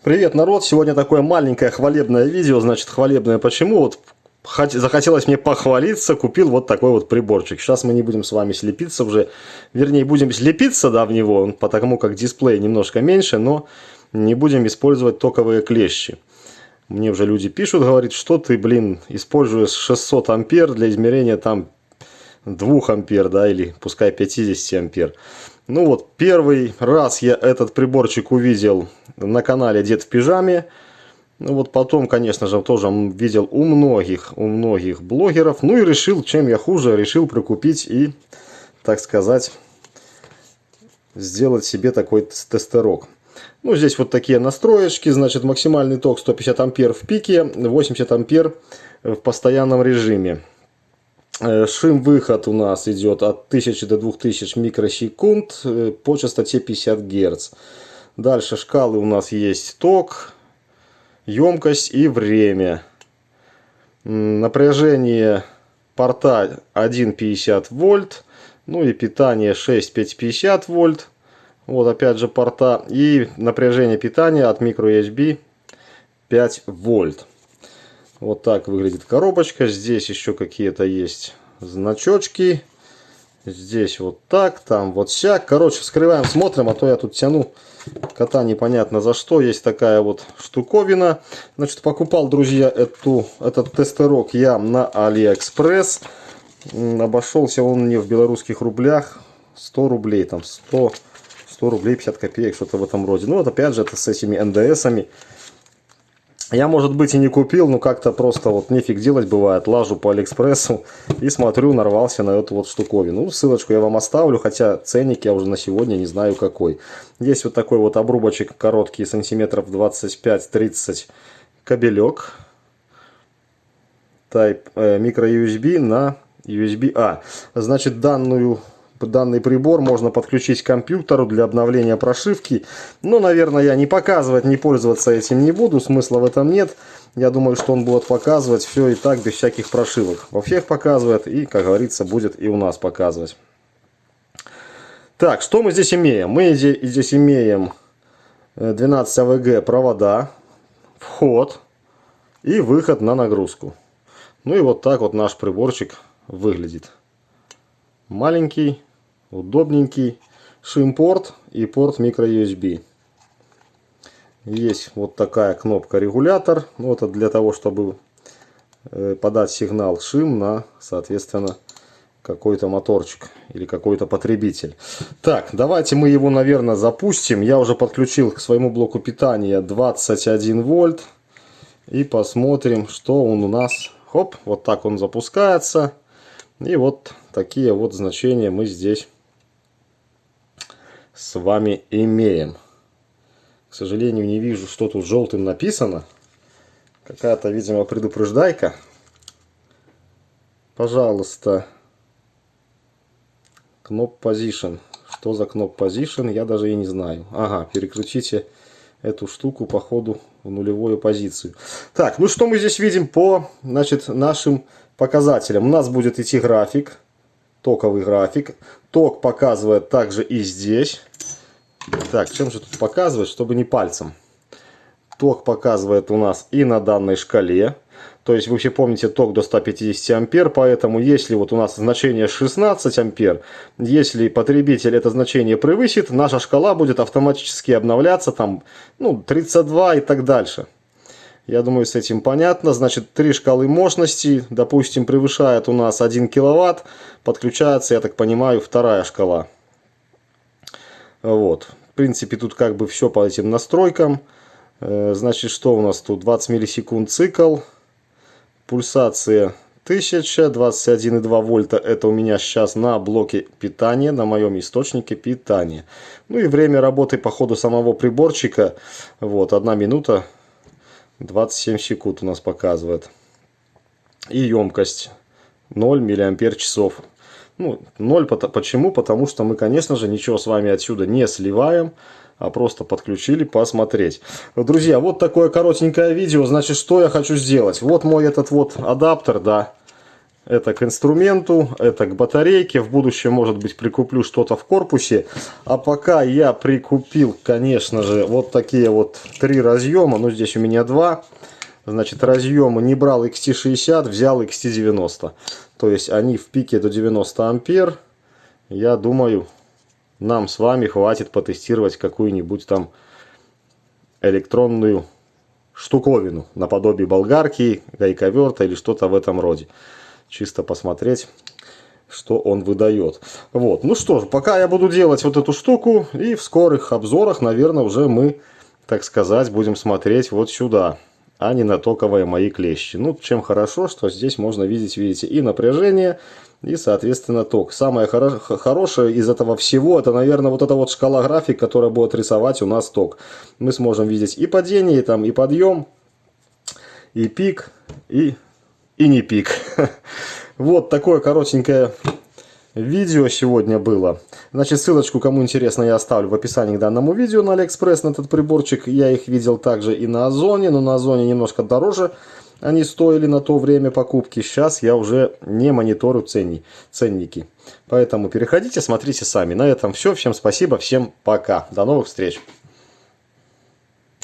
Привет, народ! Сегодня такое маленькое хвалебное видео. Значит, хвалебное почему? Вот захотелось мне похвалиться, купил вот такой вот приборчик. Сейчас мы не будем с вами слепиться уже. Вернее, будем слепиться, да, в него, потому как дисплей немножко меньше, но не будем использовать токовые клещи. Мне уже люди пишут, говорят, что ты, блин, используешь 600 ампер для измерения там 2 ампер, да, или пускай 50 ампер. Ну вот, первый раз я этот приборчик увидел на канале Дед в пижаме. Ну вот потом, конечно же, тоже видел у многих блогеров. Ну и решил, чем я хуже, решил прикупить и, так сказать, сделать себе такой тестерок. Ну, здесь вот такие настроечки. Значит, максимальный ток 150 ампер в пике, 80 ампер в постоянном режиме. Шим-выход у нас идет от 1000 до 2000 микросекунд по частоте 50 Гц. Дальше шкалы у нас есть ток, емкость и время. Напряжение порта 1,50 вольт. Ну и питание 6,550 вольт. Вот опять же порта. И напряжение питания от microUSB 5 вольт. Вот так выглядит коробочка. Здесь еще какие-то есть значочки. Здесь вот так, там вот сяк. Короче, вскрываем, смотрим, а то я тут тяну кота непонятно за что. Есть такая вот штуковина. Значит, покупал, друзья, этот тестерок я на AliExpress. Обошелся он мне в белорусских рублях 100 рублей. Там 100 рублей 50 копеек, что-то в этом роде. Ну вот опять же, это с этими НДСами. Я, может быть, и не купил, но как-то просто вот нефиг делать бывает. Лажу по Алиэкспрессу и смотрю, нарвался на эту вот штуковину. Ну, ссылочку я вам оставлю, хотя ценник я уже на сегодня не знаю какой. Есть вот такой вот обрубочек короткий, сантиметров 25-30 кабелек. Type microUSB на USB-A. Значит, данный прибор можно подключить к компьютеру для обновления прошивки. Но, наверное, я не показывать, не пользоваться этим не буду. Смысла в этом нет. Я думаю, что он будет показывать все и так, без всяких прошивок. Во всех показывает и, как говорится, будет и у нас показывать. Так, что мы здесь имеем? Мы здесь имеем 12 АВГ провода, вход и выход на нагрузку. Ну и вот так вот наш приборчик выглядит. Маленький, удобненький, шим-порт и порт microUSB. Есть вот такая кнопка регулятор. Ну, это для того, чтобы подать сигнал шим на, соответственно, какой-то моторчик или какой-то потребитель. Так, давайте мы его, наверное, запустим. Я уже подключил к своему блоку питания 21 вольт. И посмотрим, что он у нас. Хоп, вот так он запускается. И вот такие вот значения мы здесь с вами имеем. К сожалению, не вижу, что тут желтым написано. Какая-то, видимо, предупреждайка. Пожалуйста. Knob Position. Что за Knob Position, я даже и не знаю. Ага, перекрутите эту штуку по ходу в нулевую позицию. Так, ну что мы здесь видим по, значит, нашим показателям? У нас будет идти график. Токовый график. Ток показывает также и здесь. Так, чем же тут показывать, чтобы не пальцем? Ток показывает у нас и на данной шкале. То есть вы все помните ток до 150 ампер. Поэтому если вот у нас значение 16 ампер, если потребитель это значение превысит, наша шкала будет автоматически обновляться там, ну, 32 и так дальше. Я думаю, с этим понятно. Значит, 3 шкалы мощности, допустим, превышает у нас 1 киловатт. Подключается, я так понимаю, вторая шкала. Вот. В принципе, тут как бы все по этим настройкам. Значит, что у нас тут? 20 миллисекунд цикл. Пульсация 1000, 21,2 вольта. Это у меня сейчас на блоке питания, на моем источнике питания. Ну и время работы по ходу самого приборчика. Вот, 1 минута 27 секунд у нас показывает. И емкость 0 мАч. Ну, 0 почему? Потому что мы, конечно же, ничего с вами отсюда не сливаем, а просто подключили посмотреть. Друзья, вот такое коротенькое видео. Значит, что я хочу сделать? Вот мой этот вот адаптер, да. Это к инструменту, это к батарейке. В будущем, может быть, прикуплю что-то в корпусе. А пока я прикупил, конечно же, вот такие вот 3 разъема. Ну, здесь у меня 2. Значит, разъемы не брал XT60, взял XT90. То есть они в пике до 90 ампер. Я думаю, нам с вами хватит потестировать какую-нибудь там электронную штуковину наподобие болгарки, гайковерта или что-то в этом роде. Чисто посмотреть, что он выдает. Вот, ну что ж, пока я буду делать вот эту штуку, и в скорых обзорах, наверное, уже мы, так сказать, будем смотреть вот сюда, а не на токовые мои клещи. Ну, чем хорошо, что здесь можно видеть, видите, и напряжение, и, соответственно, ток. Самое хорошее из этого всего, это, наверное, вот эта вот шкала график, которая будет рисовать у нас ток. Мы сможем видеть и падение, и, там, и подъем, и пик, и не пик. Вот такое коротенькое видео сегодня было. Значит, ссылочку, кому интересно, я оставлю в описании к данному видео на Алиэкспресс, на этот приборчик. Я их видел также и на Озоне, но на Озоне немножко дороже они стоили на то время покупки. Сейчас я уже не мониторю ценники. Поэтому переходите, смотрите сами. На этом все. Всем спасибо, всем пока. До новых встреч.